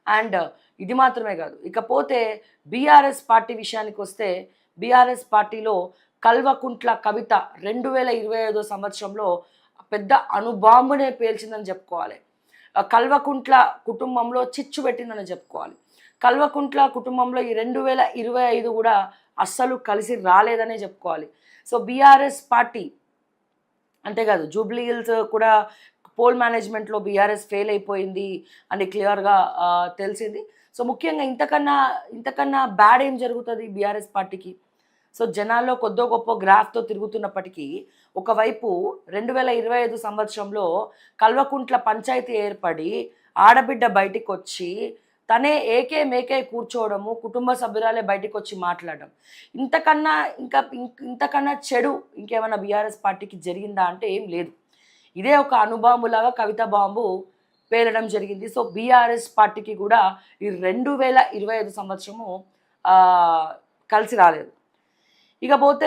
And ఇది మాత్రమే కాదు, ఇకపోతే బీఆర్ఎస్ పార్టీ విషయానికి వస్తే బీఆర్ఎస్ పార్టీలో కల్వకుంట్ల కవిత 2025 సంవత్సరంలో పెద్ద అణుబాంబునే పేల్చిందని చెప్పుకోవాలి. కల్వకుంట్ల కుటుంబంలో చిచ్చు పెట్టిందని చెప్పుకోవాలి. కల్వకుంట్ల కుటుంబంలో ఈ 2025 కూడా అస్సలు కలిసి రాలేదనే చెప్పుకోవాలి. సో బీఆర్ఎస్ పార్టీ అంతేకాదు, జూబ్లీ హిల్స్ కూడా పోల్ మేనేజ్మెంట్లో బీఆర్ఎస్ ఫెయిల్ అయిపోయింది అని క్లియర్గా తెలిసింది. సో ముఖ్యంగా ఇంతకన్నా బ్యాడ్ ఏం జరుగుతుంది బీఆర్ఎస్ పార్టీకి? సో జనాల్లో కొద్దో గొప్ప గ్రాఫ్తో తిరుగుతున్నప్పటికీ ఒకవైపు 2025 సంవత్సరంలో కల్వకుంట్ల పంచాయతీ ఏర్పడి ఆడబిడ్డ బయటికి వచ్చి తనే ఏకే మేకే కూర్చోవడము, కుటుంబ సభ్యురాలే బయటికి వచ్చి మాట్లాడడం, ఇంతకన్నా చెడు ఇంకేమైనా బీఆర్ఎస్ పార్టీకి జరిగిందా అంటే ఏం లేదు. ఇదే ఒక అణుబాంబులాగా కవిత బాంబు పేలడం జరిగింది. సో బీఆర్ఎస్ పార్టీకి కూడా ఈ 2025 సంవత్సరము కలిసి రాలేదు. ఇకపోతే